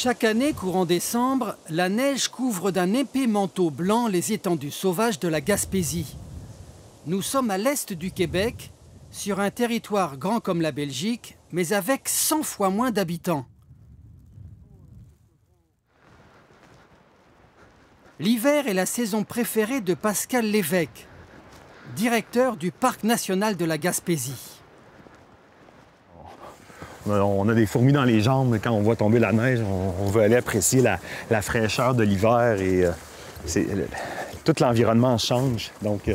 Chaque année, courant décembre, la neige couvre d'un épais manteau blanc les étendues sauvages de la Gaspésie. Nous sommes à l'est du Québec, sur un territoire grand comme la Belgique, mais avec 100 fois moins d'habitants. L'hiver est la saison préférée de Pascal Lévesque, directeur du Parc national de la Gaspésie. On a des fourmis dans les jambes quand on voit tomber la neige. On veut aller apprécier la fraîcheur de l'hiver et tout l'environnement change. Donc,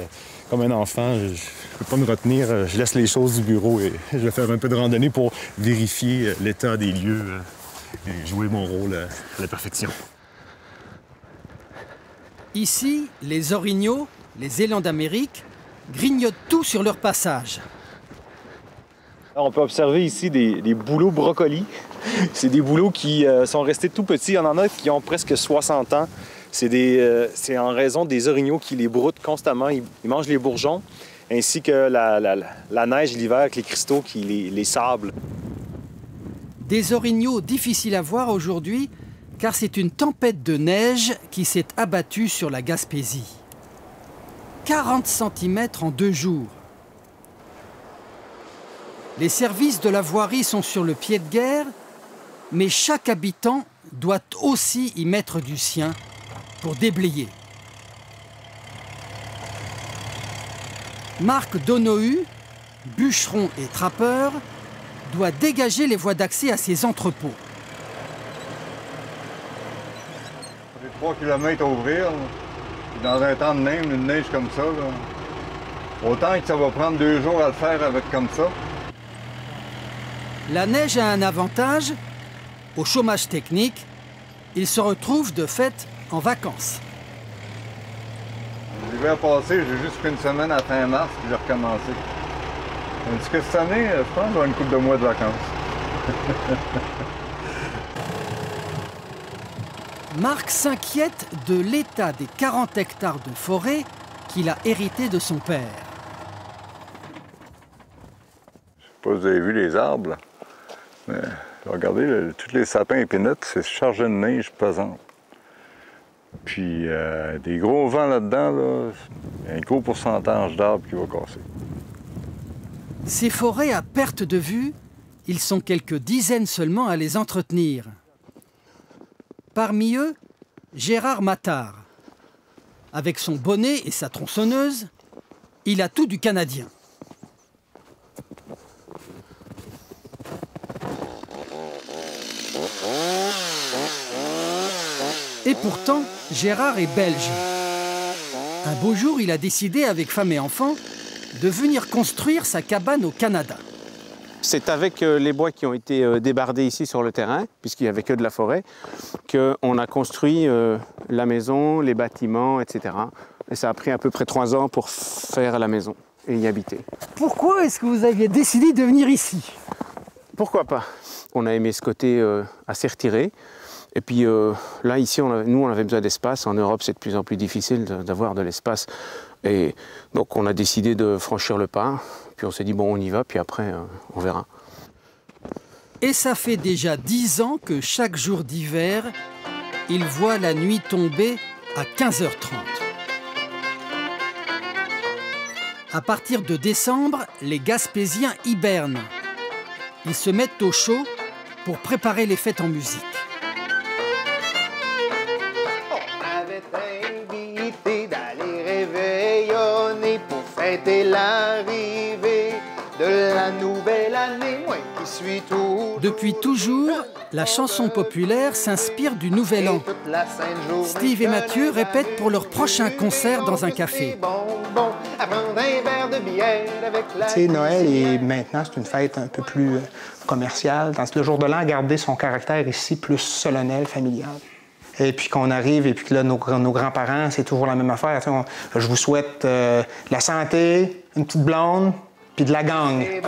comme un enfant, je ne peux pas me retenir. Je laisse les choses du bureau et je vais faire un peu de randonnée pour vérifier l'état des lieux et jouer mon rôle à la perfection. Ici, les orignaux, les élans d'Amérique, grignotent tout sur leur passage. On peut observer ici des bouleaux brocolis. C'est des bouleaux qui sont restés tout petits. Il y en a qui ont presque 60 ans. C'est en raison des orignaux qui les broutent constamment. Ils mangent les bourgeons, ainsi que la neige l'hiver avec les cristaux qui les sablent. Des orignaux difficiles à voir aujourd'hui, car c'est une tempête de neige qui s'est abattue sur la Gaspésie. 40 cm en 2 jours. Les services de la voirie sont sur le pied de guerre, mais chaque habitant doit aussi y mettre du sien pour déblayer. Marc Donohue, bûcheron et trappeur, doit dégager les voies d'accès à ses entrepôts. J'ai 3 km à ouvrir. Dans un temps de neige, une neige comme ça, là. Autant que ça va prendre 2 jours à le faire avec comme ça. La neige a un avantage. Au chômage technique, il se retrouve de fait en vacances. L'hiver passé, j'ai juste pris une semaine à fin mars, puis j'ai recommencé. Tandis que cette année, je pense que j'aurai une couple de mois de vacances. Marc s'inquiète de l'état des 40 hectares de forêt qu'il a hérité de son père. Je sais pas si vous avez vu les arbres, là. Mais regardez, tous les sapins épinotes, c'est chargé de neige pesante. Puis des gros vents là-dedans, là, un gros pourcentage d'arbres qui va casser. Ces forêts à perte de vue, ils sont quelques dizaines seulement à les entretenir. Parmi eux, Gérard Mattard. Avec son bonnet et sa tronçonneuse, il a tout du Canadien. Et pourtant, Gérard est belge. Un beau jour, il a décidé, avec femme et enfants, de venir construire sa cabane au Canada. C'est avec les bois qui ont été débardés ici sur le terrain, puisqu'il n'y avait que de la forêt, qu'on a construit la maison, les bâtiments, etc. Et ça a pris à peu près 3 ans pour faire la maison et y habiter. Pourquoi est-ce que vous aviez décidé de venir ici? Pourquoi pas? On a aimé ce côté assez retiré. Et puis là, ici, nous, on avait besoin d'espace. En Europe, c'est de plus en plus difficile d'avoir de l'espace. Et donc, on a décidé de franchir le pas. Puis on s'est dit, bon, on y va, puis après, on verra. Et ça fait déjà 10 ans que chaque jour d'hiver, il voit la nuit tomber à 15h30. À partir de décembre, les Gaspésiens hibernent. Ils se mettent au chaud pour préparer les fêtes en musique. On avait invité d'aller réveillonner pour fêter l'arrivée de la nouvelle année, moi qui suis tout. Depuis toujours, la chanson populaire s'inspire du Nouvel An. Steve et Mathieu répètent pour leur prochain concert dans un café. Tu sais, Noël, et maintenant, c'est une fête un peu plus commerciale. Dans le jour de l'an, garder son caractère ici plus solennel, familial. Et puis qu'on arrive, et puis que là, nos grands-parents, c'est toujours la même affaire. Tu sais, je vous souhaite de la santé, une petite blonde, puis de la gagne.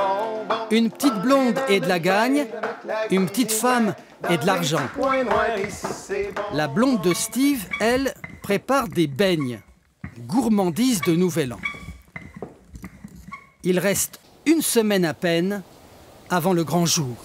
Une petite blonde et de la gagne, une petite femme et de l'argent. La blonde de Steve, elle, prépare des beignes, gourmandise de Nouvel An. Il reste une semaine à peine avant le grand jour.